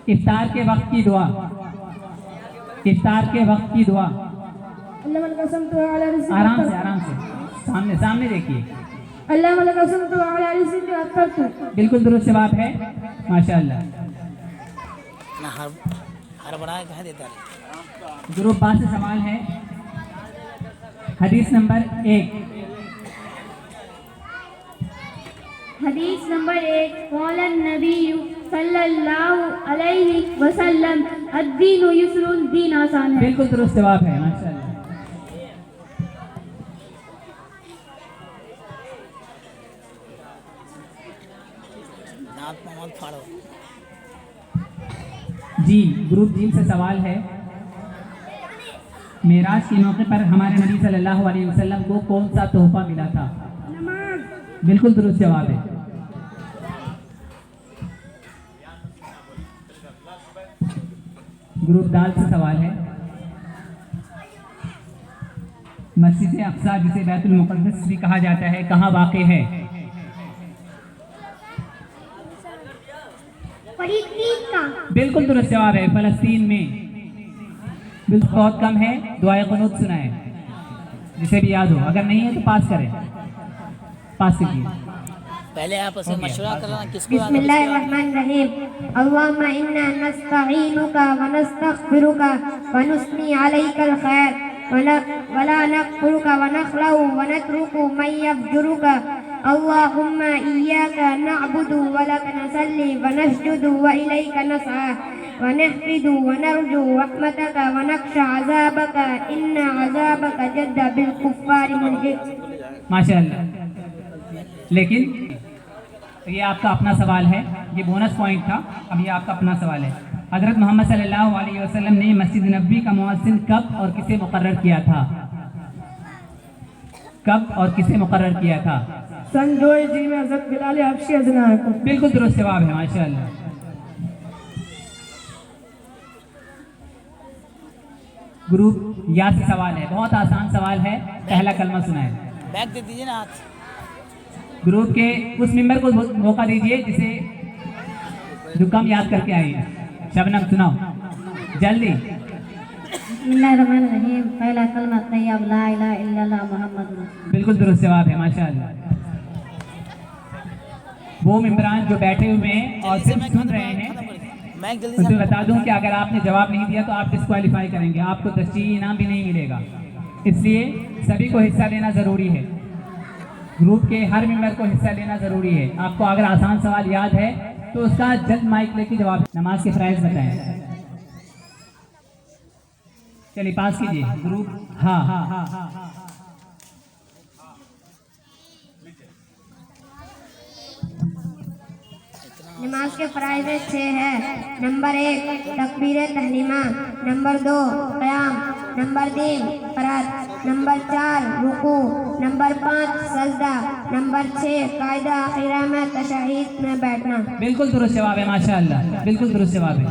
इफ्तार के वक्त की दुआ, इफ्तार के वक्त की दुआ। आराम से, आराम से, सामने सामने देखिए। बिल्कुल दुरुस्त जवाब है, माशाअल्लाह। ग्रुप बा से सवाल है, हदीस नंबर 1। हदीस नंबर 1, क़ौलन नबी सल्लल्लाहु अलैहि वसल्लम अद्दीनु युस्रुन, दीन आसान है। बिल्कुल दुरुस्त जवाब है, माशाअल्लाह। जी, ग्रुप जी से सवाल है, मेराज के मौके पर हमारे नबी सल्लल्लाहु अलैहि वसल्लम को कौन सा तोहफा मिला था? बिल्कुल दुरुस्त जवाब है। ग्रुप दाल से सवाल है, मस्जिद अक्सा जिसे बैतुल मुक़द्दस भी कहा जाता है, कहाँ वाक़े है? बिल्कुल दुरुस्त जवाब है, फ़लस्तीन में। बिल्कुल बहुत कम है, दुआए क़ुनूत सुनाए जिसे भी याद हो, अगर नहीं है तो पास करें, पास कीजिए। पहले आप उसे मशवरा करना किसको। बिस्मिल्लाहिर्रहमानिर्रहीम। अल्लाहुम्मा इन्ना नस्तईनुका व नस्तगफिरुका व नुस्नी अलैकल खैर वला नकफुरुका व नखलउ व नतरुकु मन यफजुरुका। अल्लाहुम्मा इय्याका नअबुदु व लक नसल्ली व नसजुदु व इलैका नसआ व नहफिदु व नरजू रहमतका व नख्शा अज़ाबका इन्ना अज़ाबका जद्दा बिल कुफ्फारि मुल्हिक। माशाअल्लाह। लेकिन तो ये आपका अपना सवाल है, ये बोनस पॉइंट था। अब ये आपका अपना सवाल है, हज़रत मोहम्मद सल्लल्लाहु अलैहि वसल्लम ने मस्जिद नबवी का मुअज्जिन कब और किसे मुकर्रर किया था? कब और किसे मुकर्रर किया था? सन 2 हिजरी में हज़रत बिलाल हबशी अज़नार को। बिल्कुल दुरुस्त जवाब है, माशाअल्लाह। ग्रुप या से सवाल है, बहुत आसान सवाल है, पहला कलमा सुनाए। बैग दे दीजिए ना हाथ। ग्रुप के उस मेंबर को मौका दीजिए जिसे जो कम याद करके आई है। शबनम सुनाओ जल्दी। बिस्मिल्लाहिर्रहमानिर्रहीम। पहला कलमा तैयब ला इलाहा इल्लल्लाह मुहम्मदुर रसूलुल्लाह। बिल्कुल दुरुस्त जवाब है, माशाअल्लाह। वो मेंबरान जो बैठे हुए हैं और सिर्फ सुन रहे हैं, उनसे बता दूं कि अगर आपने जवाब नहीं दिया तो आप डिस्क्वालीफाई करेंगे, आपको दस्तीरी इनाम भी नहीं मिलेगा। इसलिए सभी को हिस्सा लेना ज़रूरी है, ग्रुप के हर मेंबर को हिस्सा लेना ज़रूरी है। आपको अगर आसान सवाल याद है तो उसका जल्द माइक लेके जवाब। नमाज के फ़राइज़ बताएं। चलिए पास कीजिए ग्रुप। हाँ हाँ हाँ हाँ हाँ। नमाज के फ़राइज़ 6 है। नंबर 1 तकबीर तहरीमा, नंबर 2 क़याम, नंबर 3 क़रात, नंबर 4 रुकू, नंबर 5 सजदा, नंबर 6 कायदा आखिरा में तशहीद में बैठना। बिल्कुल दुरुस्त जवाब है, माशाअल्लाह, बिल्कुल दुरुस्त जवाब है।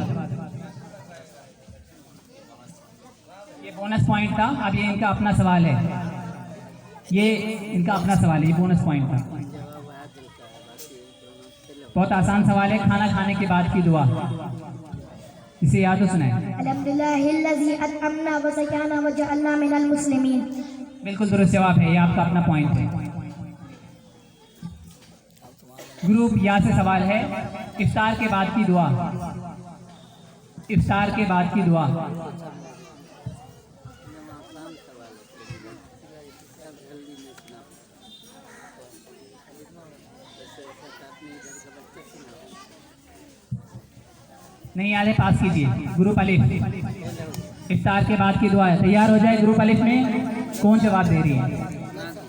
ये बोनस पॉइंट था। अब ये इनका अपना सवाल है, ये इनका अपना सवाल है, ये बोनस पॉइंट था। बहुत आसान सवाल है, खाना खाने के बाद की दुआ, इसे याद हो सुनाए। अल्हम्दुलिल्लाहिल्लज़ी अतअमना व सकाना व जअलना मिनल मुस्लिमीन। बिल्कुल दुरुस्त जवाब है, ये आपका अपना पॉइंट है। ग्रुप या से सवाल है, इफ्तार के बाद की दुआ, इफ्तार के बाद की दुआ। नहीं याद है, पास कीजिए। ग्रुप अलिफ, इफ्तार के बाद की दुआ है। तैयार हो जाए ग्रुप अलिफ में। कौन जवाब दे रही है?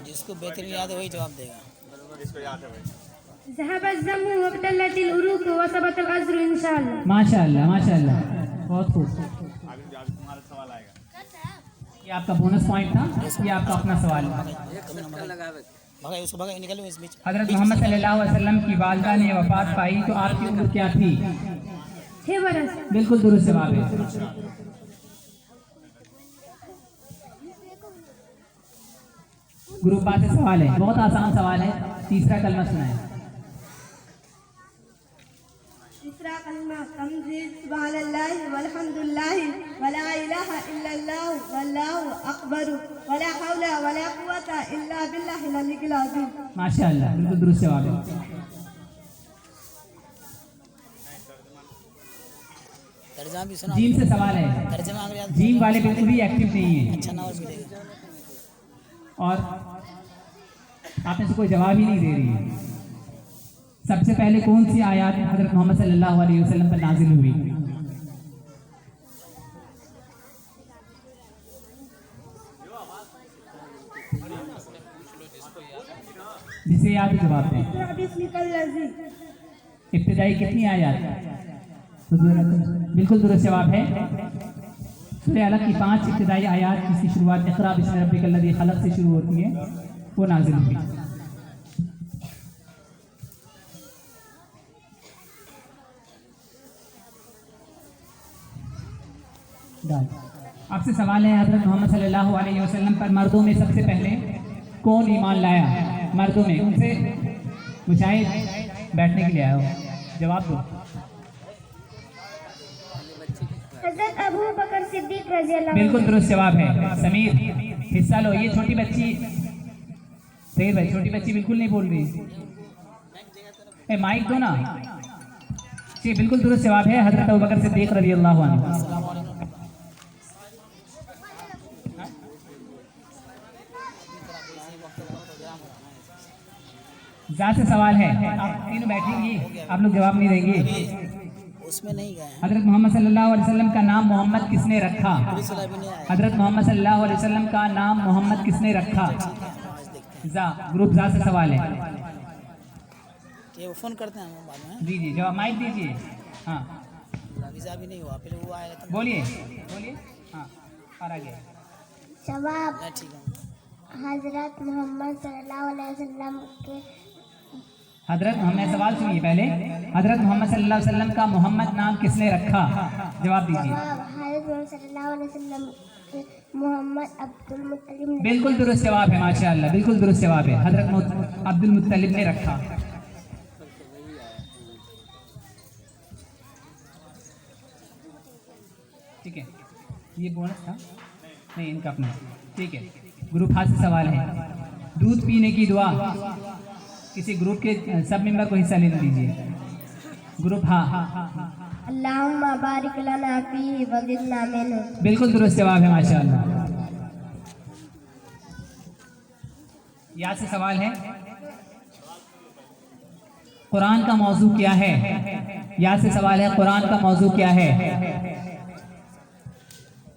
जिसको बेहतरीन याद है वही जवाब देगा। माशाअल्लाह माशाअल्लाह, बहुत खूब। ये आपका बोनस पॉइंट था, ये आपका अपना सवाल है। हज़रत मोहम्मद सल्लल्लाहु अलैहि वसल्लम की वालिदा ने वफात पाई तो आपकी उम्र क्या थी? 6 बरस। बिल्कुल दुरुस्त जवाब है। ग्रुप बा से सवाल है, बहुत आसान सवाल है, तीसरा कलमा सुनाए। दूसरा कलमा तमजीद सुभानअल्लाह वल्हम्दुलिल्लाह वला इलाहा इल्लल्लाह वल्लाहु अकबर वला हौला वला कुव्वता इल्ला बिल्लाहिल अलील अज़ीम। माशाअल्लाह, बिल्कुल दुरुस्त जवाब है। तर्जमा भी सुना। जीम से सवाल है। तर्जमा अंग्रेजी जीम वाले बिल्कुल भी एक्टिव नहीं है अच्छा नवाज मिलेगा। और आपने से कोई जवाब ही नहीं दे रही है। सबसे पहले कौन सी आयत हज़रत मोहम्मद सल्लल्लाहु अलैहि वसल्लम पर नाजिल हुई? जिसे याद है जवाब दें। इब्तिदाई कितनी आयत? बिल्कुल दुरुस्त जवाब है। सूरह अलग की 5 इब्तिदाई आयत जिसकी शुरुआत इक़रा बिस्मि रब्बिकल लज़ी खलक़ से शुरू होती है, वो नाजिल हुई। आपसे सवाल है, हज़रत मोहम्मद सल्लल्लाहु अलैहि वसल्लम पर मर्दों में सबसे पहले कौन ईमान लाया? मर्दों में उनसे मुशाहिद बैठने के लिए आया हो, जवाब दो। हज़रत अबू बकर सिद्दीक रज़ी अल्लाह। बिल्कुल दुरुस्त जवाब है। समीर हिस्सा लो। ये छोटी बच्ची, सही भाई, छोटी बच्ची बिल्कुल नहीं बोल रही। ए माइक दो ना। जी बिल्कुल दुरुस्त जवाब है। हज़रत अबू बकर सिद्दीक रज़ी अल्लाह अन्हु। ज़ात से सवाल है। आप तीनों बैठेंगी, आप लोग जवाब नहीं देंगे। उसमें नहीं गए हैं। हज़रत मोहम्मद सल्लल्लाहु अलैहि वसल्लम का नाम मोहम्मद किसने रखा? दूसरा भी नहीं आया। हज़रत मोहम्मद सल्लल्लाहु अलैहि वसल्लम का नाम मोहम्मद किसने रखा? आज देखते जा ग्रुप जा से सवाल है। हैं कि वो फोन करते हैं हम बाद में। जी जी जवाब माइक दीजिए। हाँ वीज़ा भी नहीं हुआ, फिर वो आएगा तो बोलिए बोलिए। हाँ और आगे। जवाब मैं ठीक हूँ। हज़रत मोहम्मद सल्लल्लाहु अलैहि वसल्लम के हज़रत हमने सवाल सुनिए पहले। हज़रत मोहम्मद सल्लल्लाहु अलैहि वसल्लम का मोहम्मद नाम किसने रखा? जवाब दीजिए। जवाब हज़रत मोहम्मद सल्लल्लाहु अलैहि वसल्लम के मोहम्मद अब्दुल मुत्तलिब ने। बिल्कुल दुरुस्त जवाब है। माशाअल्लाह, बिल्कुल दुरुस्त जवाब है। हज़रत अब्दुल मुत्तलिब ने रखा। ठीक है, ये बोनस था नहीं, इनका अपना। ठीक है, ग्रुप हाथ से सवाल है। दूध पीने की दुआ किसी ग्रुप के सब मेंबर को हिस्सा लेने दीजिए। ग्रुप हाँ। अल्लाहुम्मा बारिक लना फीही व ज़िदना मिन्हु। बिल्कुल दुरुस्त जवाब है। माशाअल्लाह। यहाँ से सवाल है, कुरान का मौजू क्या है? यहाँ से सवाल है, कुरान का मौजू क्या है?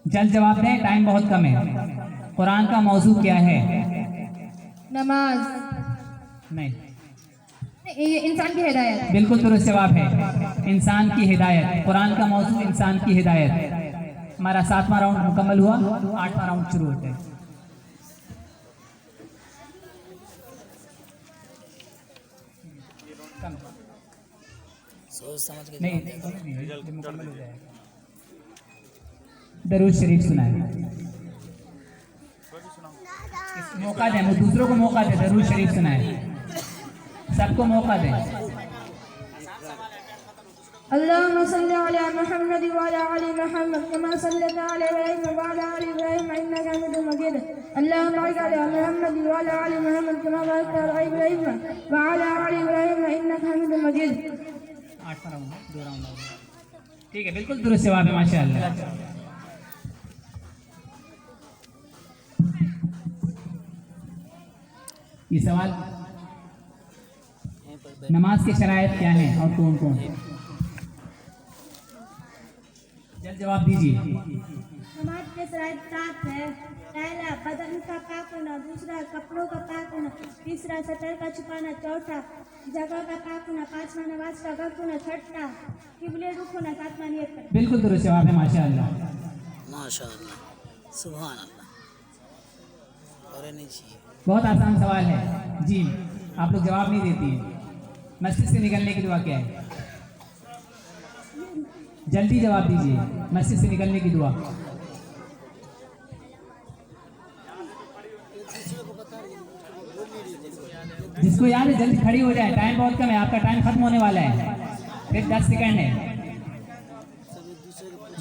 जल्द जवाब दें, टाइम बहुत कम है। कुरान का मौजू क्या है? नमाज। नहीं, ये इंसान की हिदायत। बिल्कुल दुरुस्त जवाब है। इंसान की हिदायत। कुरान का मौजू इंसान की हिदायत। हमारा 7वां राउंड मुकम्मल हुआ, 8वां राउंड शुरू होता है। सोच समझ के नहीं, जवाब देगा। मुकम्मल हो जाएगा। दरूद शरीफ सुनाए। मौका दें, दूसरों को मौका दें। दरूद शरीफ सुनाए, सबको मौका दें। अल्लाहुम्मा सल्लि अला मुहम्मद व अला आलि मुहम्मद कमा सल्लैता अला इब्राहीम व अला आलि इब्राहीम इन्नका हमीदुम मजीद। अल्लाहुम्मा बारिक अला मुहम्मद व अला आलि मुहम्मद कमा बारकता अला इब्राहीम व अला आलि इब्राहीम इन्नका हमीदुम मजीद। 8वां राउंड, 2 राउंड। ठीक है, बिल्कुल दुरुस्त जवाब है। माशाअल्लाह। ये सवाल, नमाज के शरायत क्या हैं और कौन कौन? जल्द जवाब दीजिए। नमाज के शराइत 7 है। पहला बदन का पाक होना, दूसरा कपड़ों का पाक होना, तीसरा सतर का छुपाना, चौथा जगह का पाक होना, पांचवा नमाज का वक्त होना, छठा किबले रुख होना, सातवां नियत करना। बिल्कुल दुरुस्त जवाब है। माशाअल्लाह। माशाअल्लाह, सुभान अल्लाह। और नहीं चाहिए। बहुत आसान सवाल है जी, आप लोग जवाब नहीं देती हैं। मस्जिद से निकलने की दुआ क्या है? जल्दी जवाब दीजिए। मस्जिद से निकलने की दुआ। जिसको याद है जल्दी खड़ी हो जाए, टाइम बहुत कम है, आपका टाइम खत्म होने वाला है, फिर 10 सेकंड है।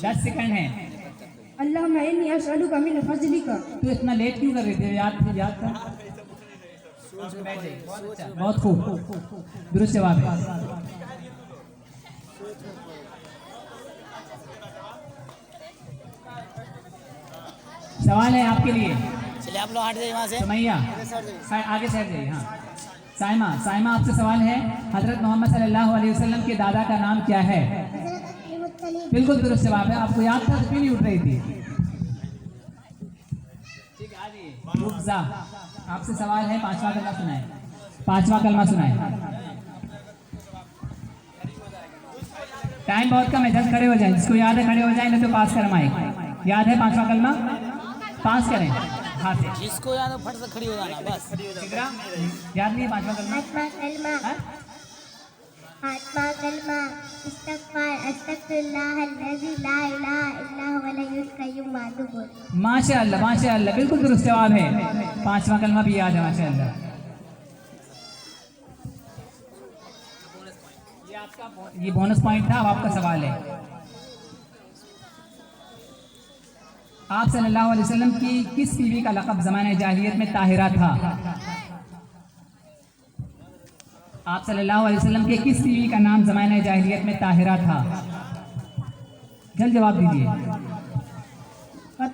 10 सेकंड है। अल्लाहुम्मा इन्नी अस्अलुका मिन फज़लिका। तो इतना लेट क्यों कर रही थी? याद कर। बहुत अच्छा, बहुत खूब, दुरुस्त जवाब है। सवाल है आपके लिए। चलिए आप लोग हट जाइए वहाँ से। सुमैया आगे से हट जाइए। हाँ साइमा आपसे सवाल है, हजरत मोहम्मद सल्लल्लाहु अलैहि वसल्लम के दादा का नाम क्या है? बिल्कुल दुरुस्त जवाब है। आपको याद था तो क्यों नहीं उठ रही थी? ठीक है, आ जाइए। रुफ़ा आपसे सवाल है, 5वां कलमा सुनाए। 5वां कलमा सुनाए। टाइम बहुत कम है, जल्द खड़े हो जाए। जिसको याद है खड़े हो जाए, नहीं तो पास कर माइक। याद है 5वां कलमा? पास करें हाथ से। जिसको याद हो फट से खड़ी हो जाना बस। चित्रा याद नहीं है 5वां कलमा? आत्मा कलमा इस्तग़फ़ार अस्तग़फिरुल्लाहल्लज़ी ला इलाहा इल्ला हुवल हय्युल क़य्यूम वातूबु। माशाअल्लाह माशाअल्लाह, बिल्कुल दुरुस्त जवाब है। 5वां कलमा भी याद है माशाअल्लाह। ये बोनस पॉइंट था। अब आपका सवाल है, आप सल्लल्लाहु अलैहि वसल्लम की किस बीवी का लक़ब ज़माने जाहिलियत में ताहिरा था? आप सल्लल्लाहु अलैहि वसल्लम के किस बीवी का नाम ज़माने जाहिलियत में ताहिरा था? जल्द जवाब दीजिए।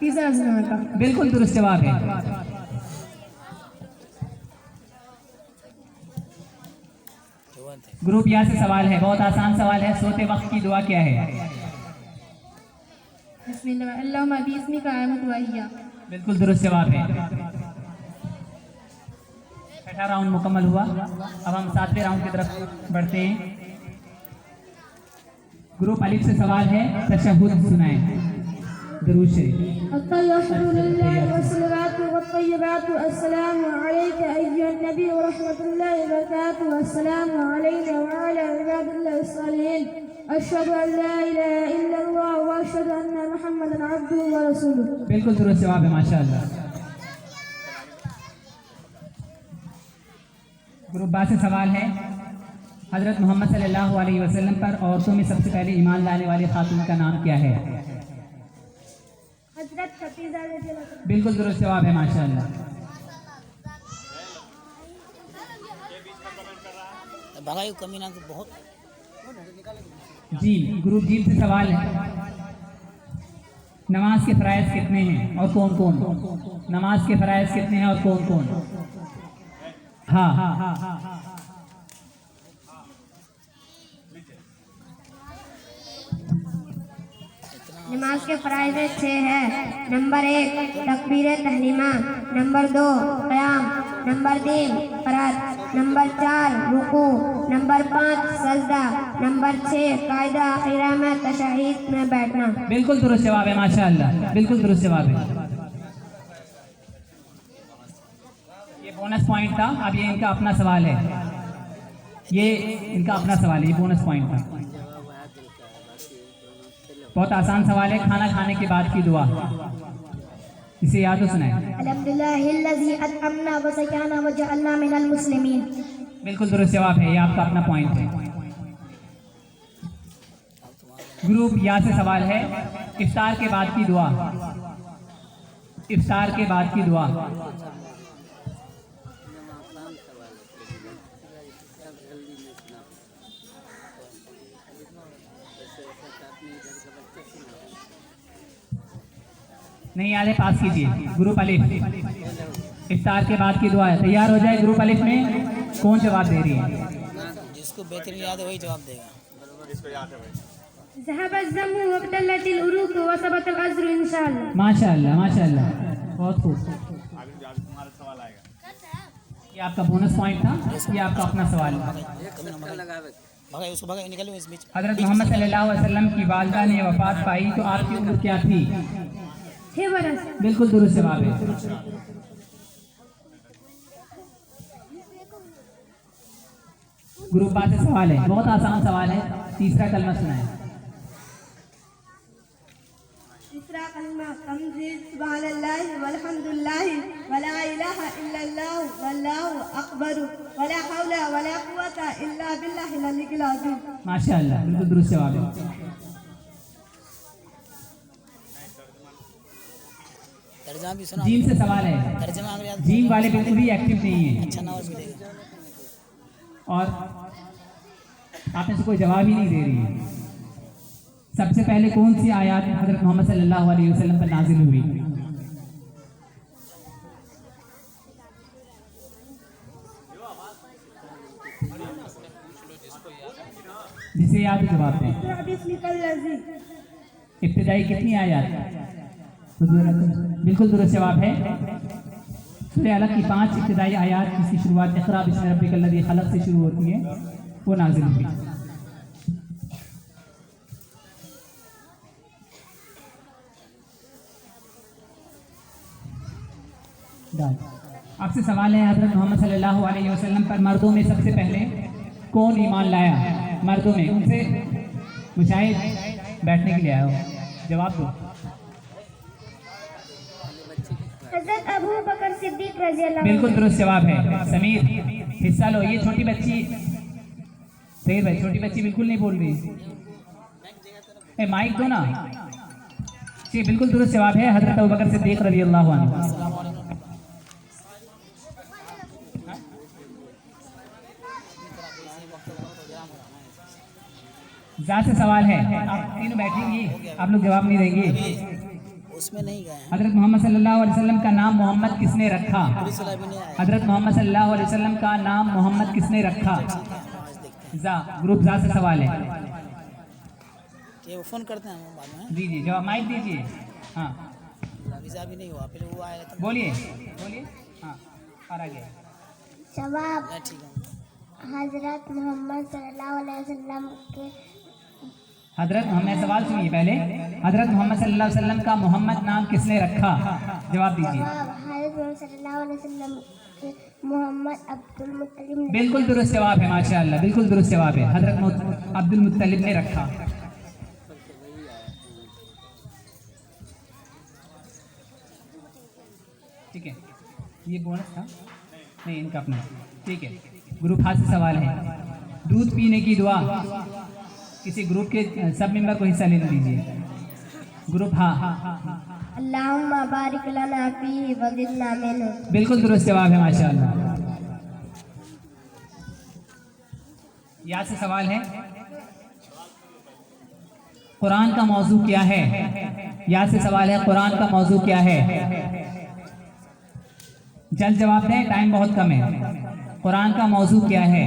तीसरा ज़माना का। बिल्कुल दुरुस्त जवाब है। ग्रुप यहाँ से सवाल है, बहुत आसान सवाल है। सोते वक्त की दुआ क्या है? बिस्मिल्लाह अल्लाहुम्मा बिस्मिका आमनतु व इय्या। बिल्कुल दुरुस्त जवाब है। 6ठा राउंड मुकम्मल हुआ। अब हम 7वें राउंड की तरफ बढ़ते हैं। ग्रुप अलिफ से सवाल है, तशहुद सुनाए। दुरूद शरीफ। अल्हम्दुलिल्लाह वस्सलातु वत्तय्यिबातु अस्सलामु अलैका अय्युहन नबी व रहमतुल्लाहि व बरकातुहु अस्सलामु अलैना व अला इबादिल्लाहिस सालिहीन अशहदु अन ला इलाहा इल्लल्लाह व अशहदु अन्ना मुहम्मदन अब्दुहु व रसूलुहु। बिल्कुल दुरुस्त जवाब है माशाअल्लाह। ग्रुप बा से सवाल है, हजरत मोहम्मद सल्लल्लाहु अलैहि वसल्लम पर औरतों में सबसे पहले ईमान लाने वाली खातून का नाम क्या है? हजरत खदीजा रज़ियल्लाहु अन्हा। बिल्कुल दुरुस्त जवाब है माशाअल्लाह। भगाई कमी ना तो बहुत। जी ग्रुप जी से सवाल है, नमाज के फ़राइज़ कितने हैं और कौन कौन? नमाज के फ़राइज़ कितने हैं और कौन कौन? हाँ नमाज के फ़राइज़ 6 है। नंबर 1 तकबीर तहरीमा, नंबर 2 क़याम, नंबर 3 क़रात, नंबर 4 रुकू, नंबर 5 सजदा, नंबर 6 कायदा आखिरा में तशहीद में बैठना। बिल्कुल दुरुस्त जवाब है माशाअल्लाह, बिल्कुल दुरुस्त जवाब है। ये बोनस पॉइंट था। अब ये इनका अपना सवाल है, ये इनका अपना सवाल है, ये बोनस पॉइंट था। बहुत आसान सवाल है, खाना खाने के बाद की दुआ, इसे याद हो सुनाए। अल्हम्दुलिल्लाहिल्लज़ी अतअमना व सक़ाना व जअलना मिनल मुस्लिमीन। बिल्कुल दुरुस्त जवाब है, ये आपका अपना पॉइंट है। ग्रुप यहाँ से सवाल है, इफ्तार के बाद की दुआ। इफ्तार के बाद की दुआ। नहीं याद है, पास कीजिए। ग्रुप अलिफ, इफ्तार के बाद की दुआ है। तैयार हो जाए। ग्रुप अलिफ में कौन जवाब दे रही है? जिसको बेहतरीन याद है वही जवाब देगा। ज़हबज़्ज़मु वब्तल्लतिल उरूक व सबतल अज्रु इंशाअल्लाह। माशाअल्लाह माशाअल्लाह, बहुत खूब। ये आपका बोनस पॉइंट था, ये आपका अपना सवाल है। भगाई उसको, भगाई निकलो इस बीच। हजरत मोहम्मद सल्लल्लाहु अलैहि वसल्लम की वालिदा ने वफात पाई तो आपकी उम्र क्या थी? 6 बरस। बिल्कुल दुरुस्त जवाब है। ग्रुप बा से सवाल है, बहुत आसान सवाल है। तीसरा कलमा सुनाए। तीसरा कलमा तमजीद सुब्हानल्लाह वल्हम्दुलिल्लाह वला इलाहा इल्लल्लाह वल्लाहु अकबर वला हौला वला कुव्वता इल्ला बिल्लाहिल अलील अज़ीम। माशाअल्लाह, बिल्कुल दुरुस्त जवाब है। तर्जमा भी सुना। जीम से सवाल है। तर्जमा अगर याद जीम वाले बिल्कुल भी एक्टिव नहीं है अच्छा नवाज मिलेगा। और आप में से कोई जवाब ही नहीं दे रही है। सबसे पहले कौन सी आयत हजरत मोहम्मद सल्लल्लाहु अलैहि वसल्लम पर नाजिल हुई? जिसे याद है जवाब दें। इब्तिदाई कितनी आयत? बिल्कुल दुरुस्त जवाब है। सूरह अलग की 5 इब्तिदाई आयत जिसकी शुरुआत इक़रा बिस्मि रब्बिकल लज़ी खलक़ से शुरू होती है, वो नाजिल हुई। आपसे सवाल है, हज़रत मोहम्मद सल्लल्लाहु अलैहि वसल्लम पर मर्दों में सबसे पहले कौन ईमान लाया? मर्दों में उनसे मुशाहिद बैठने के लिए आया हो, जवाब दो। हज़रत अबू बकर सिद्दीक रज़ी अल्लाह। बिल्कुल दुरुस्त जवाब है। समीर हिस्सा लो। ये छोटी बच्ची, सही भाई, छोटी बच्ची बिल्कुल नहीं बोल रही। ए माइक दो ना। जी बिल्कुल दुरुस्त जवाब है। हज़रत अबू बकर सिद्दीक रज़ी अल्लाह अन्हु। ज़ात से सवाल है। आप तीनों बैठेंगी, आप लोग जवाब नहीं देंगे। उसमें नहीं गए हैं। हज़रत मोहम्मद सल्लल्लाहु अलैहि वसल्लम का नाम मोहम्मद किसने रखा? पुलिस भी नहीं आया। हज़रत मोहम्मद सल्लल्लाहु अलैहि वसल्लम का नाम मोहम्मद किसने रखा? आज देखते जा ग्रुप जा से सवाल है। हैं कि वो फोन करते हैं हम बाद में। दीजिए जवाब, माइक दीजिए। हाँ वीज़ा भी नहीं हुआ, फिर वो आएगा तो बोलिए बोलिए। हाँ और आगे। जवाब मैं ठीक हूँ। हज़रत मोहम्मद सल्लल्लाहु अलैहि वसल्लम के हज़रत मोहम्मद, सवाल सुनिए पहले। हज़रत मोहम्मद सल्लल्लाहु अलैहि वसल्लम का मोहम्मद नाम किसने रखा? जवाब दीजिए। हज़रत मोहम्मद सल्लल्लाहु अलैहि वसल्लम के मोहम्मद अब्दुल मुत्तलिब ने। बिल्कुल दुरुस्त जवाब है, माशाअल्लाह, बिल्कुल दुरुस्त जवाब है। हज़रत अब्दुल मुत्तलिब ने रखा। ठीक है, ये बोनस था नहीं, इनका अपना। ठीक है, ग्रुप हाथ से सवाल है। दूध पीने की दुआ किसी ग्रुप के सब मेंबर को हिस्सा लेने दीजिए। ग्रुप हाँ। अल्लाहुम्मा बारिक लना फीही व ज़िदना मिन्हु। बिल्कुल दुरुस्त जवाब है, माशाअल्लाह। यहाँ से सवाल है, कुरान का मौजू क्या है? यहाँ से सवाल है, कुरान का मौजू क्या है? जल्द जवाब दें, टाइम बहुत कम है। कुरान का मौजू क्या है?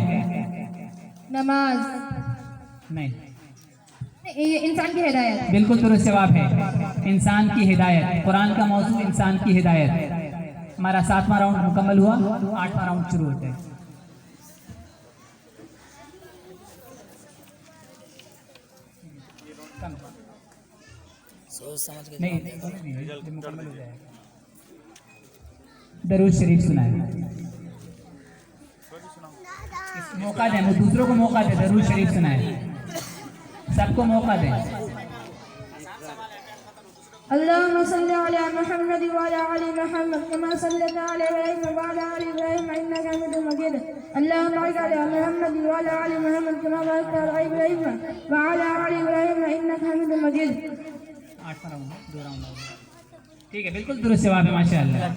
नमाज। नहीं, ये इंसान की हिदायत। बिल्कुल दुरुस्त जवाब है, इंसान की हिदायत। कुरान का मौजू इंसान की हिदायत। हमारा 7वां राउंड मुकम्मल हुआ, 8वां राउंड शुरू होता है। सोच समझ के नहीं, जवाब देगा। मुकम्मल हो जाएगा। दरूद शरीफ सुनाए। मौका दें, वो दूसरों को मौका दें। दरूद शरीफ सुनाए, सबको मौका दें। अल्लाहुम्मा सल्लि अला मुहम्मद व अला आलि मुहम्मद कमा सल्लैता अला इब्राहीम व अला आलि इब्राहीम इन्नका हमीदुम मजीद। अल्लाहुम्मा बारिक अला मुहम्मद व अला आलि मुहम्मद कमा बारकता अला इब्राहीम व अला आलि इब्राहीम इन्नका हमीदुम मजीद। 8वां राउंड, 2 राउंड हो गए। ठीक है, बिल्कुल दुरुस्त जवाब है, माशाअल्लाह।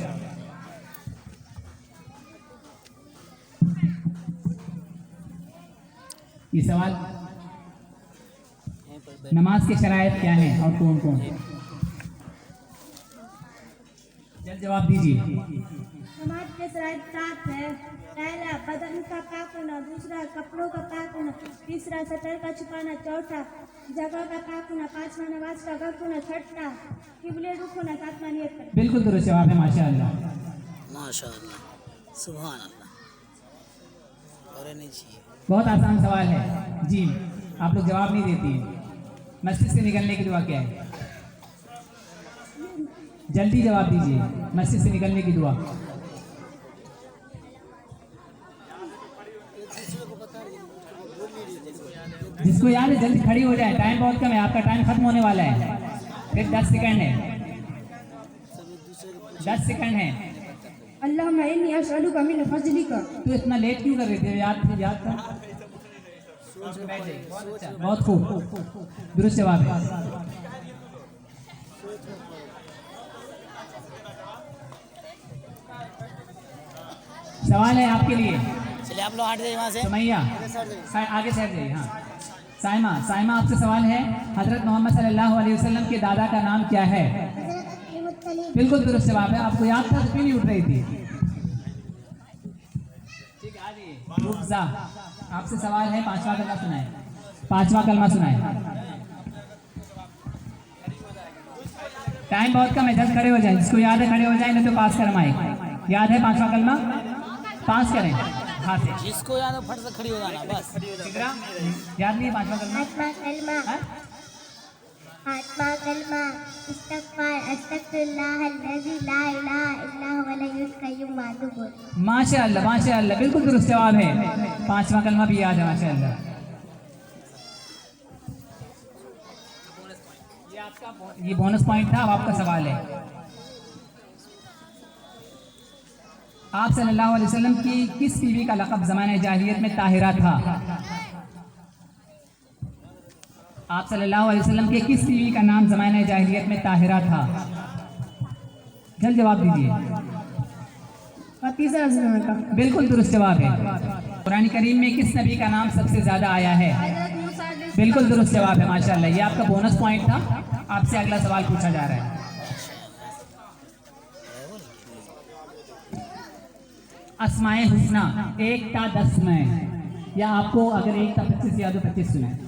ये सवाल, नमाज के शरायत क्या हैं और कौन कौन? जल्द जवाब दीजिए। नमाज के शराइत 7 है। पहला बदन का पाक होना, दूसरा कपड़ों का पाक होना, तीसरा सतर का छुपाना, चौथा जगह का पाक होना, 5वां नमाज का वक्त होना, छठा किबले रुख होना, 7वां नियत करना। बिल्कुल दुरुस्त जवाब है, माशाअल्लाह। माशाअल्लाह, सुभान अल्लाह। और नहीं चाहिए। बहुत आसान सवाल है जी, आप लोग जवाब नहीं देती हैं। मस्जिद से निकलने की दुआ क्या है? जल्दी जवाब दीजिए, मस्जिद से निकलने की दुआ। जिसको याद है जल्दी खड़ी हो जाए, टाइम बहुत कम है, आपका टाइम खत्म होने वाला है। फिर 10 सेकंड है, 10 सेकंड है। अल्लाहुम्मा इन्नी असअलुका मिन फज़लिका। तू इतना लेट क्यों कर रही थी? याद था। बहुत अच्छा, बहुत खूब, दुरुस्त जवाब है। सवाल है आपके लिए। चलिए आप लोग हट जाइए वहाँ से। सुमैया आगे से हट जाइए। हाँ साइमा आपसे सवाल है, हजरत मोहम्मद सल्लल्लाहु अलैहि वसल्लम के दादा का नाम क्या है? बिल्कुल दुरुस्त जवाब है। आपको याद था तो क्यों नहीं उठ रही थी? ठीक है, आ जाइए। रुफ़ा आपसे सवाल है, पांचवा कलमा सुनाए। पांचवा कलमा सुनाए। टाइम बहुत कम है, जल्द खड़े हो जाए। जिसको याद है खड़े हो जाए, नहीं तो पास कर माइक। याद है पांचवा कलमा? पास करें हाथ से। जिसको याद हो फट से खड़ी हो जाना बस। याद नहीं पांचवा कलमा? आत्मा कलमा इस्तग़फ़ार अस्तग़फिरुल्लाहल्लज़ी ला इलाहा इल्ला हुवल हय्युल क़य्यूम वातूबु। माशाअल्लाह बिल्कुल दुरुस्त जवाब है। पांचवा कलमा भी याद है माशाअल्लाह। ये बोनस पॉइंट था। अब आपका सवाल है, आप सल्लल्लाहु अलैहि वसल्लम की किस बीवी का लक़ब ज़माने जाहिलियत में ताहिरा था? आप सल्लल्लाहु अलैहि वसल्लम के किस बीवी का नाम ज़माने जाहिलियत में ताहिरा था? जल्द जवाब दीजिए। बिल्कुल दुरुस्त जवाब है। कुरान करीम में किस नबी का नाम सबसे ज़्यादा आया है? बिल्कुल दुरुस्त जवाब है माशाअल्लाह। ये आपका बोनस पॉइंट था। आपसे अगला सवाल पूछा जा रहा है। अस्माए हुस्ना 1 ता 10 में, या आपको अगर 1 ता 25 याद हो 25 सुनाए।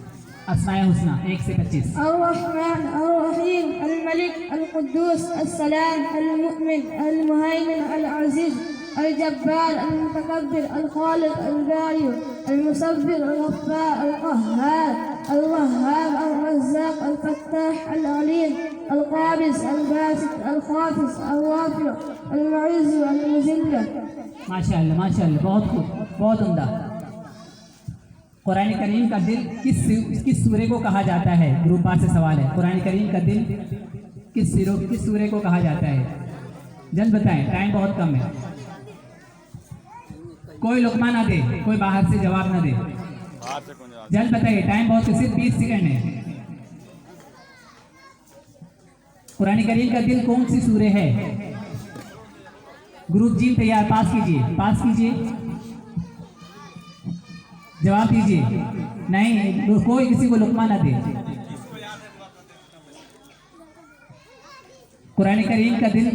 अस्माए हुस्ना 1 से 25। अर्रहमान अर्रहीम अल-मलिक अल-कुद्दूस अस्सलाम अल-मुअमिन अल-मुहैमिन अल-अज़ीज़ अल-जब्बार अल-मुतकब्बिर अल-खालिक अल-बारी अल-मुसव्विर अल-गफ्फार अल-क़ह्हार अल-वह्हाब अल-रज़्ज़ाक़ अल-फ़त्ताह अल-अलीम अल-क़ाबिज़ अल-बासित अल-ख़ाफ़िज़ अल-राफ़िअ अल-मुइज़्ज़ अल-मुज़िल्ल। माशाअल्लाह बहुत खूब, बहुत उम्दा। कुरान करीम का दिल किस सूरे को कहा जाता है? ग्रुप बार से सवाल है। कुरान करीम का दिल किस सूरे को कहा जाता है? जल्द बताएं, टाइम बहुत कम है। कोई लुकमा ना दे, कोई बाहर से जवाब ना दे। जल्द बताइए, टाइम बहुत, सिर्फ 20 सेकंड है। कुरान करीम का दिल कौन सी सूरे है? ग्रुप जी तैयार? पास कीजिए, जवाब दीजिए। नहीं, कोई किसी को लुकमा ना दे। कुरान करीम का दिल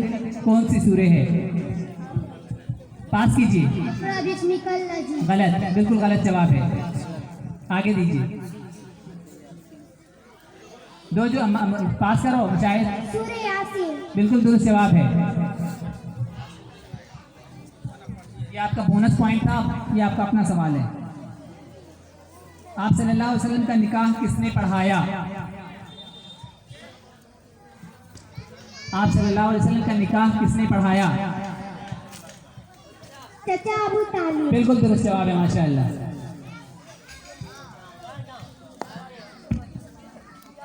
कौन सी सूरे है? पास कीजिए। गलत, बिल्कुल गलत जवाब है। आगे दीजिए। दो जो पास करो शायद। बिल्कुल दुरुस्त जवाब है। ये आपका बोनस पॉइंट था। ये आपका अपना सवाल है। आप सल्लल्लाहु अलैहि वसल्लम का निकाह किसने पढ़ाया? आप सल्लल्लाहु अलैहि वसल्लम का निकाह किसने पढ़ाया? चाचा अबू तालिब। बिल्कुल दुरुस्त जवाब है माशाअल्लाह।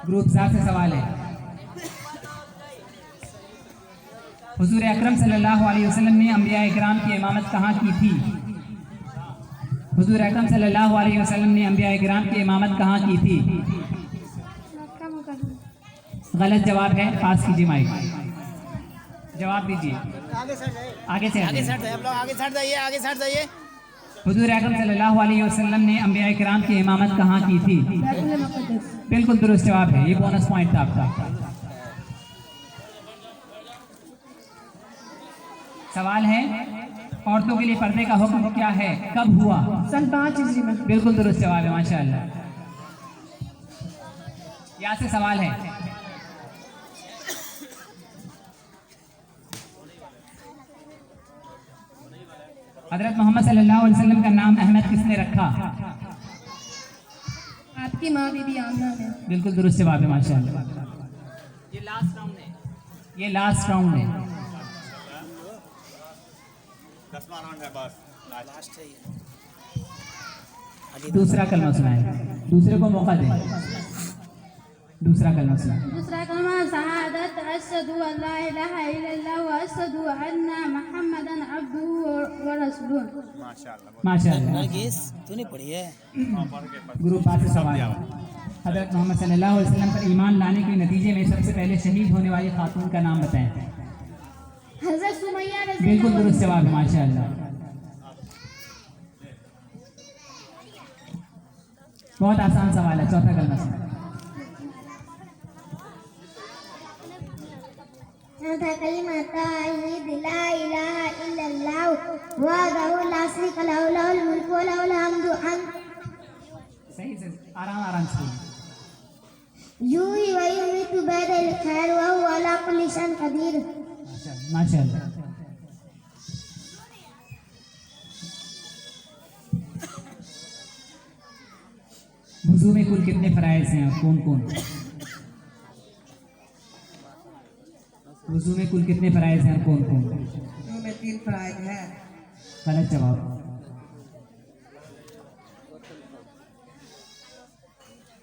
ग्रुप ज़ात से सवाल है। हुजूर अकरम सल्लल्लाहु अलैहि वसल्लम ने अंबिया इकराम की इमामत कहाँ की थी? हुजूर अकरम सल्लल्लाहु अलैहि वसल्लम ने अंबिया इकराम की इमामत कहाँ की थी? गलत जवाब है। पास कीजिए माइक। जवाब दीजिए। आगे से आप लोग आगे सट जाइए। हुजूर अकरम सल्लल्लाहु अलैहि वसल्लम ने अंबिया इकराम की इमामत कहाँ की थी? बिल्कुल दुरुस्त जवाब है। ये बोनस पॉइंट था आपका। सवाल है, औरतों के लिए पर्दे का हुक्म क्या है? कब हुआ? सन 5 ईस्वी में। बिल्कुल दुरुस्त जवाब है माशाअल्लाह। यहाँ से सवाल है। हजरत मोहम्मद सल्लल्लाहु अलैहि वसल्लम का नाम अहमद किसने रखा? आपकी माँ बीबी आमना ने। बिल्कुल दुरुस्त जवाब है माशाअल्लाह। ये लास्ट राउंड है। ये लास्ट राउंड है। 10वां राउंड है बस। लास्ट है ये। दूसरा कलमा सुनाए। दूसरे को मौका दें। दूसरा कलमा सुनाए। दूसरा कलमा शहादत अशहदु अल्ला इलाहा इल्लल्लाह व अशहदु अन्ना मुहम्मदन अब्दुहु व रसूलुहु। माशाअल्लाह। नरगिस तूने पढ़ी है? गुरु पास से सवाल है। हजरत मोहम्मद सल्लल्लाहु अलैहि वसल्लम पर ईमान लाने के नतीजे में सबसे पहले शहीद होने वाली खातून का नाम बताएं। हजरत सुमैया रज़ी बिल्कुल दुरुस्त जवाब है माशाअल्लाह। बहुत आसान सवाल है, चौथा कलमा से। चौथा कलिमा तौहीद ला इलाहा इल्लल्लाह वहदहु ला शरीका लहु लहुल मुल्कु व लहुल हम्दु सही से आराम से बोलिए। युही व युमीतु बियदिल खैर व हुवा अला कुल्लि शैइन कदीर। माशाअल्लाह। वुजू में कुल कितने फराइज़ हैं और कौन कौन? वुजू में कुल कितने फराइज़ हैं और कौन कौन? वुजू में 3 फराइज़ हैं। गलत जवाब।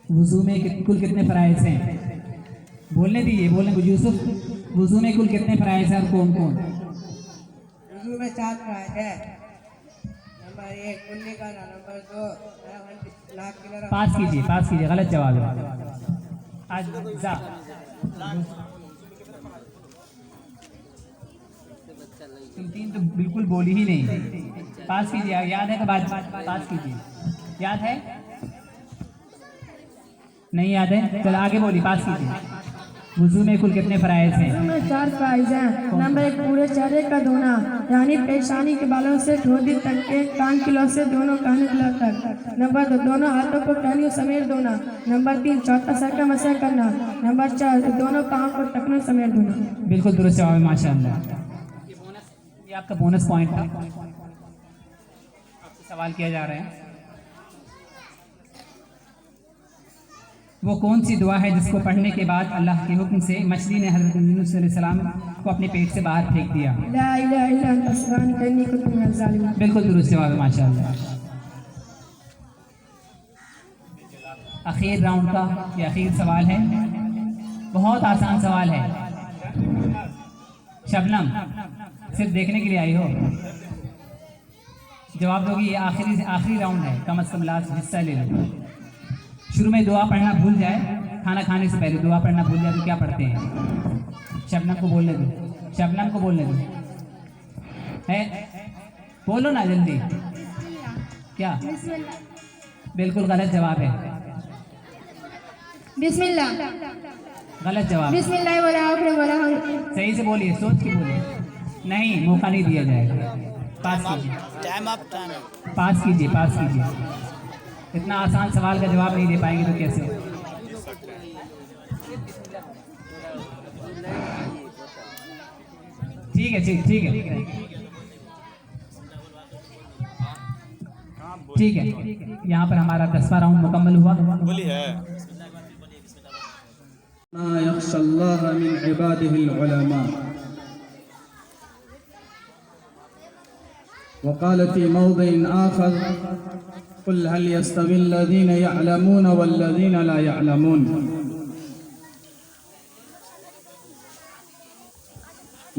वुजू में कुल कितने फराइज़ हैं? बोलने दीजिए, बोलने को यूसुफ। वुजू में कुल कितने फराइज़ हैं और कौन कौन? वुजू में 4 फराइज़ है। नंबर 1 कुल्ली करना, नंबर 2 नाक किनारा। पास कीजिए, गलत जवाब है। आज जा तुम 3 तो बिल्कुल बोली ही नहीं। पास कीजिए, याद है तो बात पास कीजिए। याद है? नहीं याद है? चलो आगे बोलिए, पास कीजिए। वुजू में कुल कितने फराइज़ हैं? वुज़ू में 4 फराइज़ हैं। नंबर 1 पूरे चेहरे का धोना, यानी पेशानी के बालों से ठोड़ी तक के कान की लौ से दोनों कानों की लौ तक। नंबर 2 दोनों हाथों को टहनियों समेत धोना। नंबर 3 चौथा सर का मसा करना। नंबर 4 दोनों पाँव को टखनों समेत धोना। बिल्कुल दुरुस्त जवाब है, माशाअल्लाह। ये आपका बोनस पॉइंट था। आपसे सवाल किया जा रहा है, वो कौन सी दुआ है जिसको पढ़ने के बाद अल्लाह के हुक्म से मछली ने हज़रत यूनुस अलैहिस्सलाम को अपने पेट से बाहर फेंक दिया? ला इलाहा इल्ला अंत सुब्हानक इन्नी कुन्तु मिनज़ ज़ालिमीन। बिल्कुल दुरुस्त जवाब है, माशाअल्लाह। आखिर राउंड का ये आखिर सवाल है, बहुत आसान सवाल है। शबनम, सिर्फ देखने के लिए आई हो? जवाब दोगी। ये आखिरी राउंड है, कम अज़ कम लास्ट हिस्सा ले लो। शुरू में दुआ पढ़ना भूल जाए, खाना खाने से पहले दुआ पढ़ना भूल जाए तो क्या पढ़ते हैं? शबनम को बोलने दो, शबनम को बोलने दो। है, बोलो ना जल्दी। क्या? बिल्कुल गलत जवाब है। बिस्मिल्लाह। गलत जवाब। बिस्मिल्लाह बोला आपने बोला। सही से बोलिए, सोच के बोलिए। नहीं, मौका नहीं दिया जाएगा। पास कीजिए, टाइम अप। पास कीजिए, पास कीजिए। इतना आसान सवाल का जवाब नहीं दे पाएंगे तो कैसे? ठीक है, ठीक है, ठीक है। यहाँ पर हमारा 10वां राउंड मुकम्मल हुआ। बोली है। यख्शल्लाह मिन इबादिहिल उलमा। वक़ाल फ़ी मौदिइन आख़र क़ुल हल यस्तविल्लज़ीन यअलमून वल्लज़ीन ला यअलमून।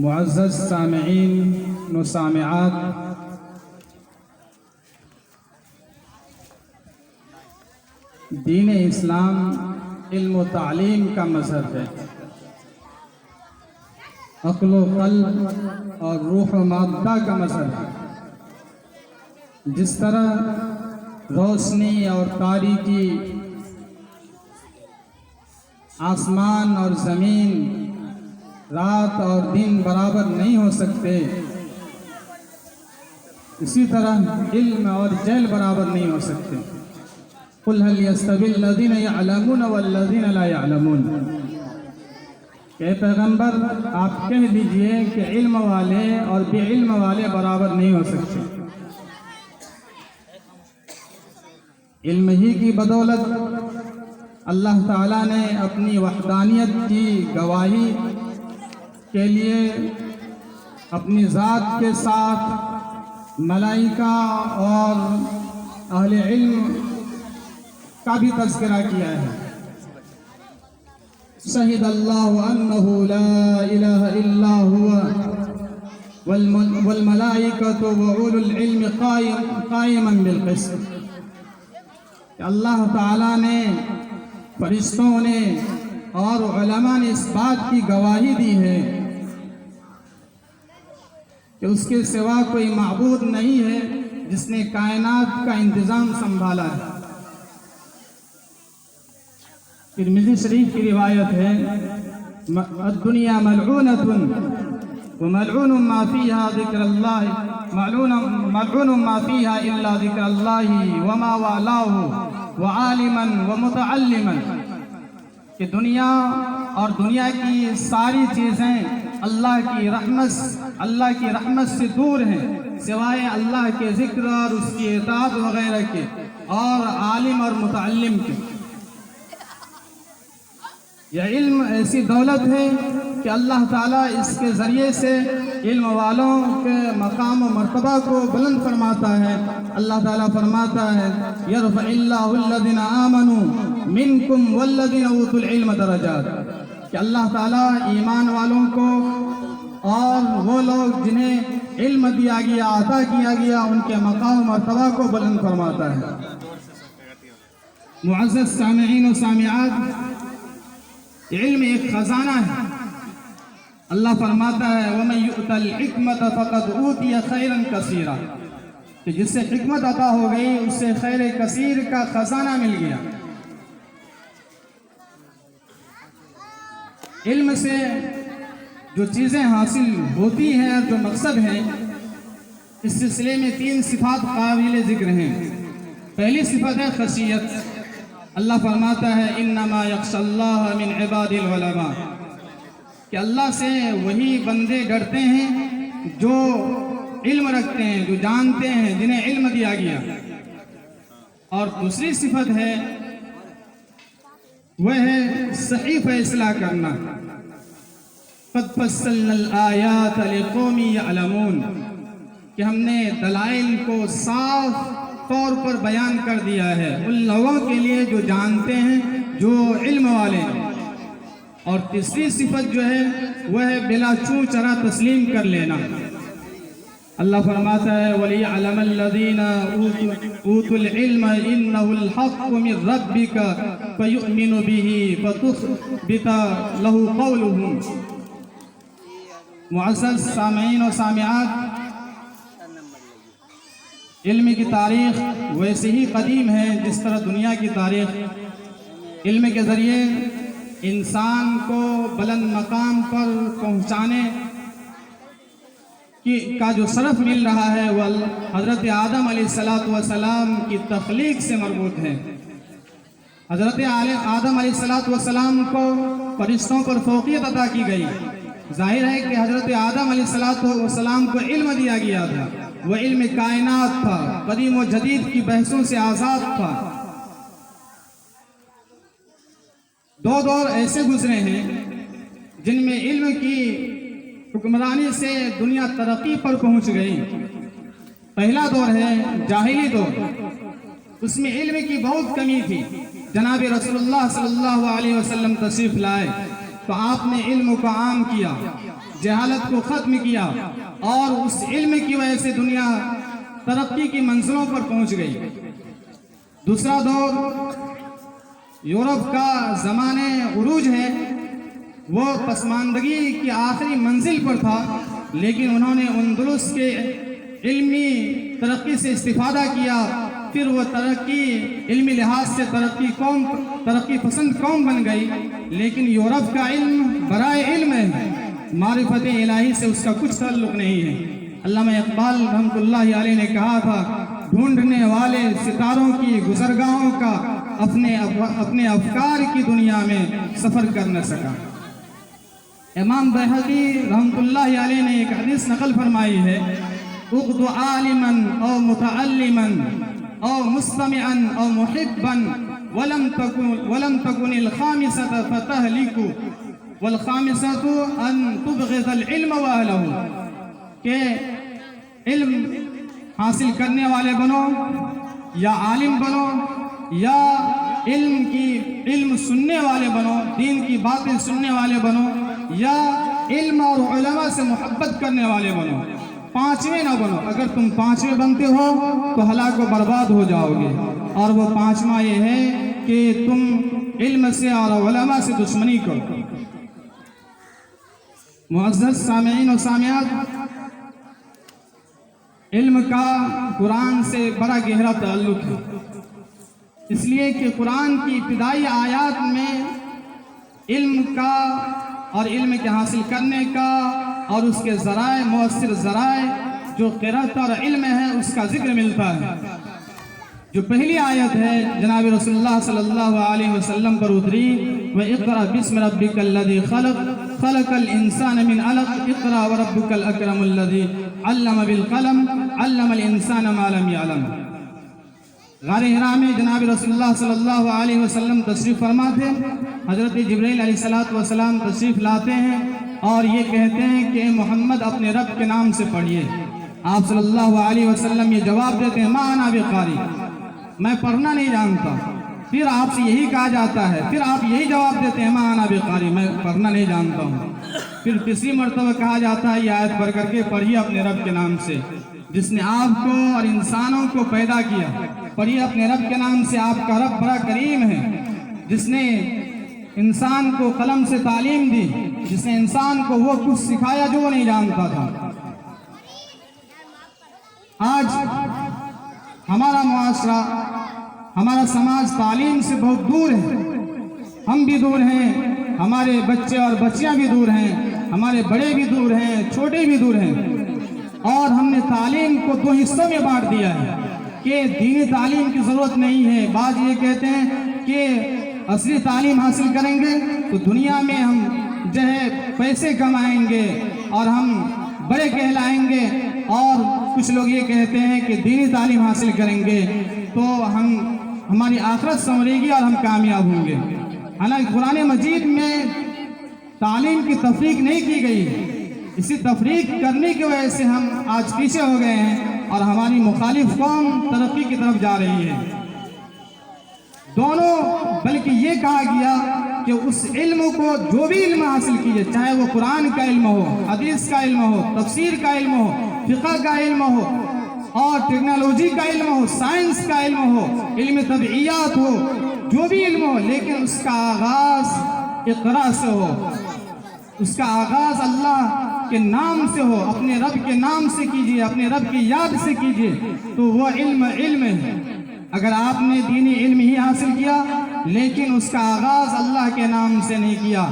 मुअज़्ज़ज़ सामिईन व सामिआत, दीन इस्लाम इल्म व तालीम का मज़हब है। अक़्ल व क़ल्ब और रूह व मादा का मज़हब है। जिस तरह रोशनी और तारीकी, आसमान और ज़मीन, रात और दिन बराबर नहीं हो सकते, इसी तरह इल्म और जहल बराबर नहीं हो सकते। कुल हल यस्तविल्लज़ीन यअलमून वल्लज़ीन ला यअलमून। कि पैगंबर आप कह दीजिए कि इल्म वाले और बेइल्म वाले बराबर नहीं हो सकते। इल्म ही की बदौलत अल्लाह ताला ने अपनी वहदानियत की गवाही के लिए अपनी ज़ात के साथ मलाइका और अहले इल्म का भी तज़किरा किया है। शहीद अल्लाहु अन्नहु ला इलाहा इल्ला हुवा वल मलाइकतु व उलुल इल्म कायमन बिल क़िस्त। अल्लाह ताला ने, फरिश्तों ने और उलमा ने इस बात की गवाही दी है कि उसके सिवा कोई माबूद नहीं है जिसने कायनात का इंतज़ाम संभाला है। तिरमिज़ी शरीफ की रिवायत है, दुनिया मलऊनतुन व मलऊन मा फीहा ज़िक्रुल्लाह मलऊन मा फीहा इल्ला ज़िक्रुल्लाह व मा वालाहु व आलिमन व मुतअल्लिमन, कि दुनिया और दुनिया की सारी चीज़ें अल्लाह की रहमत से दूर हैं सिवाय अल्लाह के ज़िक्र और उसकी इताअत वगैरह के, और आलिम और मुतअल्लिम के। यह इल्म ऐसी दौलत है कि अल्लाह ताला इसके ज़रिए से इल्म वालों के मकाम व मर्तबा को बुलंद फरमाता है। अल्लाह ताला फरमाता है, यरफ़इल्लाहुल्लज़ीना आमनू मिनकुम वल्लज़ीना ऊतुल इल्म दरजात, कि अल्लाह ताला ईमान वालों को और वो लोग जिन्हें इल्म दिया गया, अता किया गया, उनके मकाम व मर्तबा को बुलंद फरमाता है। मुअज़्ज़ज़ सामिईन व सामिआत, इल्म एक खजाना है। अल्लाह फरमाता है, वमन युअतल हिकमत फ़क़द ऊतिय खैरन कसीरा, कि जिससे हिकमत अता हो गई उससे खैर कसीर का खजाना मिल गया। इल्म से जो चीज़ें हासिल होती हैं और जो मकसद है, इस सिलसिले में 3 सिफात काबिल ज़िक्र हैं। पहली सिफत है खशियत। अल्लाह फरमाता है, इन्नमा यख्शल्लाह मिन इबादिल उलमा, कि अल्लाह से वही बंदे डरते हैं जो इल्म रखते हैं, जो जानते हैं, जिन्हें इल्म दिया गया। और दूसरी सिफत है वह है सही फैसला करना। क़द फ़स्सलनल आयात लिक़ौमिन यअलमून, कि हमने दलाइल को साफ तौर पर बयान कर दिया है उन लोगों के लिए जो जानते हैं, जो इल्म वाले हैं। और तीसरी सिफत जो है वह है बिला चूं चरा तस्लीम कर लेना। अल्लाह फरमाता है, वलियअलमल्लज़ीना ऊतुल इल्म इन्नहुल हक़्क़ु मिर रब्बिका फयुमिनु बिही फतुख़बिता लहू क़ौलुहुम। मुअज़्ज़ज़ सामिईन व सामिआत, इल्म की तारीख़ वैसे ही कदीम है जिस तरह दुनिया की तारीख़। इल्म के ज़रिए इंसान को बुलंद मकाम पर पहुँचाने का जो शरफ़ मिल रहा है वह हज़रत आदम अलैहिस्सलातु वस्सलाम की तख्लीक़ से मरबूत है। हज़रत आदम अलैहिस्सलातु वस्सलाम को फरिश्तों पर फ़ौक़ियत अता की गई। जाहिर है कि हज़रत आदम अलैहिस्सलातु वस्सलाम को इल्म दिया गया था। वह इल्म कायनात था, कदीम व जदीद की बहसों से आज़ाद था। 2 दौर ऐसे गुजरे हैं जिनमें इल्म की हुक्मरानी से दुनिया तरक्की पर पहुंच गई। पहला दौर है जाहिली दौर, उसमें इल्म की बहुत कमी थी। जनाब रसूलुल्लाह सल्लल्लाहु अलैहि वसल्लम तशरीफ लाए तो आपने इल्म को आम किया, जहालत को ख़त्म किया, और उस इल्म की वजह से दुनिया तरक्की की मंजिलों पर पहुंच गई। दूसरा दौर यूरोप का ज़माने उरूज है, वो पसमानदगी की आखिरी मंजिल पर था, लेकिन उन्होंने अंदलुस के इल्मी तरक्की से इस्तिफादा किया। फिर वो तरक्की इल्मी लिहाज से तरक्की पसंद कौम बन गई। लेकिन यूरोप का इल्म बराए इल्म है, मारिफत इलाही से उसका कुछ ताल्लुक़ नहीं है। अल्लामा इक़बाल रहमतुल्लाहि अलैह ने कहा था, ढूंढने वाले सितारों की गुज़रगाहों का अपने अफकार की दुनिया में सफ़र कर न सका। इमाम बैहक़ी रहमतुल्लाहि अलैह ने एक हदीस नक़ल फरमाई है, उक़्दु आलिमन औ मुतअल्लिमन औ मुस्तमिअन औ मुहिब्बन वलम तकुनिल खामिसत फतहलिकु वल खामिसतु अन तुबग़िज़ल इल्म व अहलहु, के इल्म हासिल करने वाले बनो या आलिम बनो या इल्म सुनने वाले बनो, दीन की बातें सुनने वाले बनो, या इल्म और उलमा से मोहब्बत करने वाले बनो। 5वें ना बनो। अगर तुम 5वें बनते हो तो हलाक व बर्बाद हो जाओगे। और वो 5वां ये है कि तुम इल्म से और उलमा से दुश्मनी करो। मुअज़्ज़ज़ सामिईन व सामिआत, इल्म का कुरान से बड़ा गहरा ताल्लुक़ है। इसलिए कि कुरान की इब्तिदाई आयात में इल्म का और इल्म के हासिल करने का और उसके ज़राए मुअस्सिर ज़राए जो क़िराअत और इल्म है उसका जिक्र मिलता है। जो पहली आयत है जनाब रसूलुल्लाह सल्लल्लाहु अलैहि वसल्लम पर उतरी, व इक़रा बिस्मि रब्बिकल लज़ी खलक़ खलक़ल इंसान मिन अलक़ इक़रा व रब्बुकल अकरमुल लज़ी अल्लम बिल कलम अल्लमल इंसान मा लम यअलम। गार हिरा में जनाब रसूलुल्लाह सल्लल्लाहु अलैहि वसल्लम तशरीफ़ फरमा थे। हज़रत जिब्रील अलैहिस्सलातु वस्सलाम तशरीफ़ लाते हैं और ये कहते हैं कि मोहम्मद अपने रब के नाम से पढ़िए। आप सल्लल्लाहु अलैहि वसल्लम ये जवाब देते हैं, मा अना बिक़ारी, मैं पढ़ना नहीं जानता। फिर आपसे यही कहा जाता है, फिर आप यही जवाब देते हैं, मा अना बिक़ारी, मैं पढ़ना नहीं जानता हूँ। फिर तीसरी मरतबा कहा जाता है, ये आयत पढ़ करके पढ़िए अपने रब के नाम से जिसने आपको और इंसानों को पैदा किया। पढ़िए अपने रब के नाम से, आपका रब बड़ा करीम है, जिसने इंसान को कलम से तालीम दी, जिसने इंसान को वो कुछ सिखाया जो वो नहीं जानता था। आज हमारा मुआशरा, हमारा समाज तालीम से बहुत दूर है। हम भी दूर हैं, हमारे बच्चे और बच्चियां भी दूर हैं, हमारे बड़े भी दूर हैं, छोटे भी दूर हैं। और हमने तालीम को दो हिस्सों में बांट दिया है कि दीनी तालीम की ज़रूरत नहीं है। बाज़ ये कहते हैं कि असली तालीम हासिल करेंगे तो दुनिया में हम जो है पैसे कमाएंगे और हम बड़े कहलाएंगे, और कुछ लोग ये कहते हैं कि दीनी तालीम हासिल करेंगे तो हमारी आखिरत संवरेगी और हम कामयाब होंगे। हालांकि कुरान मजीद में तालीम की तफरीक नहीं की गई। इसी तफरीक करने की वजह से हम आज पीछे हो गए हैं और हमारी मुखालिफ कौम तरक्की की तरफ जा रही है। दोनों, बल्कि ये कहा गया कि उस इल्म को, जो भी इल्म हासिल कीजिए, चाहे वो कुरान का इल्म हो, हदीस का इल्म हो, तफसीर का इल्म हो, फ़िक़्ह का इल्म हो, और टेक्नोलॉजी का इल्म हो, साइंस का इल्म हो, इल्म तबईयात हो, जो भी इल्म हो, लेकिन उसका आगाज़ इक़रा से हो, उसका आगाज़ अल्लाह के नाम से हो, अपने रब के नाम से कीजिए, अपने रब की याद से कीजिए, तो वो इल्म है। अगर आपने दीनी इल्म ही हासिल किया लेकिन उसका आगाज़ अल्लाह के नाम से नहीं किया,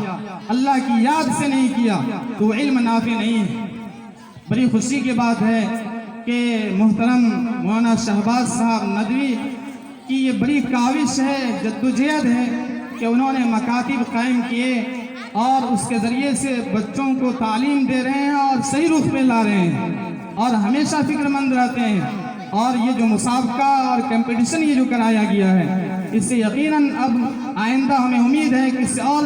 अल्लाह की याद से नहीं किया, तो वो इल्म नाफी नहीं है। बड़ी खुशी की बात है कि मोहतरम मौलाना शहबाज साहब नदवी की ये बड़ी काविश है, जद्दोजहद है कि उन्होंने मकातिब कायम किए और उसके ज़रिए से बच्चों को तालीम दे रहे हैं और सही रुख पे ला रहे हैं और हमेशा फ़िक्रमंद रहते हैं। और ये जो मुसाबका और कंपटीशन ये जो कराया गया है, इससे यकीनन अब आइंदा हमें उम्मीद है कि इससे और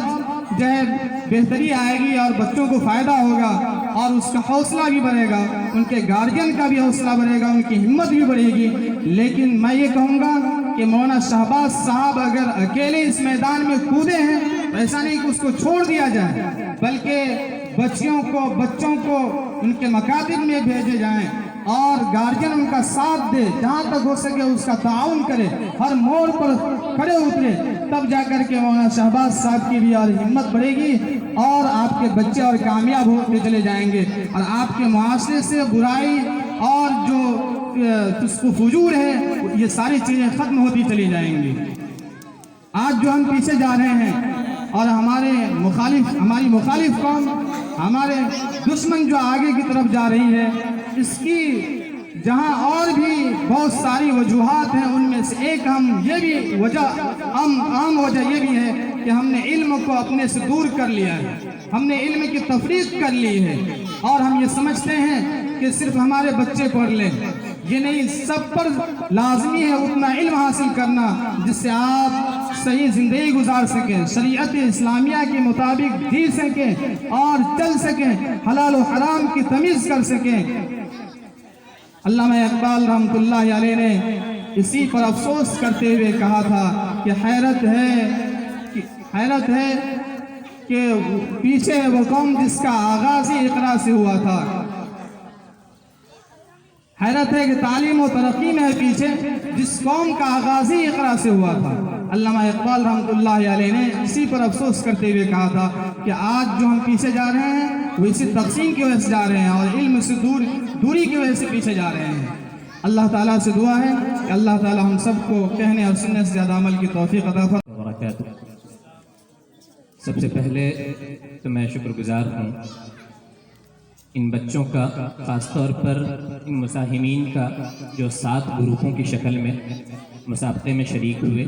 जो है बेहतरी आएगी और बच्चों को फ़ायदा होगा और उसका हौसला भी बढ़ेगा, उनके गार्जियन का भी हौसला बढ़ेगा, उनकी हिम्मत भी बढ़ेगी। लेकिन मैं ये कहूँगा कि मौलाना शहबाज साहब अगर अकेले इस मैदान में कूदे हैं तो ऐसा नहीं कि उसको छोड़ दिया जाए, बल्कि बच्चों को उनके मकातिब में भेजे जाएं और गार्जियन उनका साथ दे, जहाँ तक हो सके उसका ताउन करे, हर मोड़ पर खड़े उतरे, तब जाकर के मौलाना शहबाज साहब की भी और हिम्मत बढ़ेगी और आपके बच्चे और कामयाब होते चले जाएंगे और आपके मुआशरे से बुराई और जो फुजूर है ये सारी चीज़ें ख़त्म होती चली जाएंगी। आज जो हम पीछे जा रहे हैं और हमारी मुखालिफ कौम, हमारे दुश्मन जो आगे की तरफ जा रही है, इसकी जहां और भी बहुत सारी वजूहात हैं, उनमें से एक आम वजह ये भी है कि हमने इल्म को अपने से दूर कर लिया है, हमने इल्म की तफरीक कर ली है और हम ये समझते हैं कि सिर्फ हमारे बच्चे पढ़ लें। ये नहीं, सब पर लाजमी है उतना इल्म हासिल करना जिससे आप सही ज़िंदगी गुजार सकें, शरीयत इस्लामिया के मुताबिक जी सकें और चल सकें, हलाल और हराम की तमीज़ कर सकें। अल्लामा इकबाल रहमतुल्लाह अलैह ने इसी पर अफसोस करते हुए कहा था कि हैरत है कि पीछे है वो कौम जिसका आगाज़ ही इक़रा से हुआ था। हैरत है कि तालीम और तरक्की में है पीछे जिस कौम का आगाज़ ही इक़रा से हुआ था। अल्लामा इकबाल रहमतुल्लाह अलैह ने इसी पर अफसोस करते हुए कहा था कि आज जो हम पीछे जा रहे हैं वो इसी तक़सीम की वजह से जा रहे हैं और इल्म से दूरी की वजह से पीछे जा रहे हैं। अल्लाह ताला से दुआ है कि अल्लाह ताला हम सबको कहने और सुनने से ज़्यादा अमल की तौफीक अता फरमाए। सबसे पहले तो मैं शुक्रगुजार हूँ इन बच्चों का, ख़ास तौर पर इन मुसाहिमीन का जो 7 ग्रुपों की शक्ल में मुसाबक़े में शरीक हुए।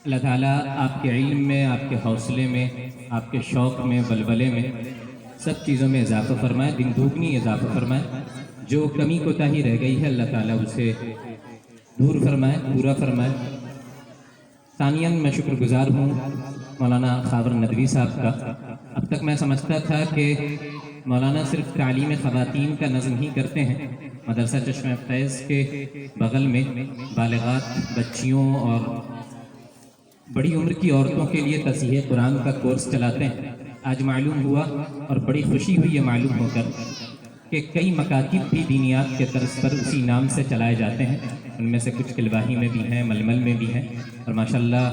अल्लाह ताला आपके इल्म में, आपके हौसले में, आपके शौक़ में, बलबले में, सब चीज़ों में इजाफ़ा फरमाए, दिन दुगनी इजाफ़ा फरमाए। जो कमी कोताही रह गई है अल्लाह ताला उसे दूर फरमाए, पूरा फरमाए। सानियन मैं शुक्रगुजार हूँ मौलाना खावर नदवी साहब का। अब तक मैं समझता था कि मौलाना सिर्फ तालीम ख़वातीन का नज़्म ही करते हैं। मदरसा चश्मे फैज़ के बगल में बालिगात बच्चियों और बड़ी उम्र की औरतों के लिए तसीह कुरान का कोर्स चलाते हैं। आज मालूम हुआ और बड़ी खुशी हुई ये मालूम होकर कि कई मकातिब भी दीनियात के तर्ज पर उसी नाम से चलाए जाते हैं। उनमें से कुछ किलवाही में भी हैं, मलमल में भी हैं, और माशाल्लाह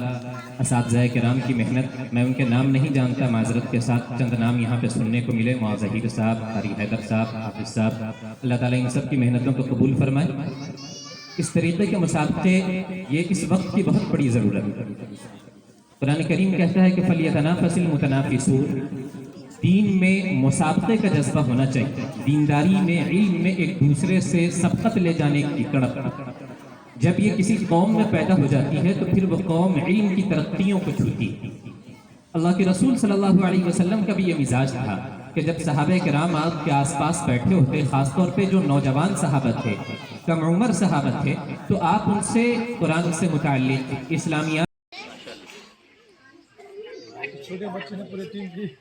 असातिज़ाए किराम की मेहनत, मैं उनके नाम नहीं जानता, माज़रत के साथ चंद नाम यहाँ पे सुनने को मिले। मौज़ ज़हीर साहब, कारी हैदर साहब, हाफिज़ साहब, अल्लाह ताला इन सब की मेहनतों को कबूल फरमाए। इस तरीक़े के मुसाबक़े ये इस वक्त की बहुत बड़ी ज़रूरत है। कुरान करीम कहता है कि फलियतनाफ़सिल मुतनाफ़िसून, दीन में मुसाबक़े का जज्बा होना चाहिए। दीनदारी में, इल्म में एक दूसरे से सबकत ले जाने की तड़प जब ये किसी कौम में पैदा हो जाती है तो फिर वो कौम इल्म की तरक्कियों को छूती है। अल्लाह के रसूल सल्लल्लाहु अलैहि वसल्लम का भी ये मिजाज था कि जब सहाबे किराम आपके आसपास बैठे होते, ख़ासतौर पे जो नौजवान सहाबा थे, कम उम्र सहाबा थे, तो आप उनसे कुरान से मुताल्लिक़ इस्लामियात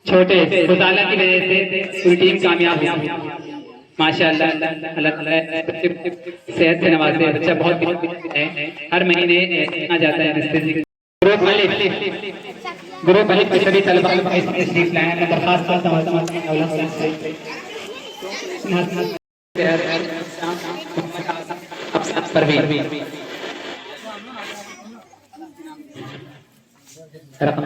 छोटे खुदाला की वजह से पूरी टीम कामयाब हुई। माशाअल्लाह, अल्लाह ताला सेहत से नवाजे। बच्चा बहुत है, हर महीने आ जाता है रिश्ते। ग्रुप अलिफ के सभी तलबा तशरीफ लाए हैं। दरखास्त करता हूं परवीन रकम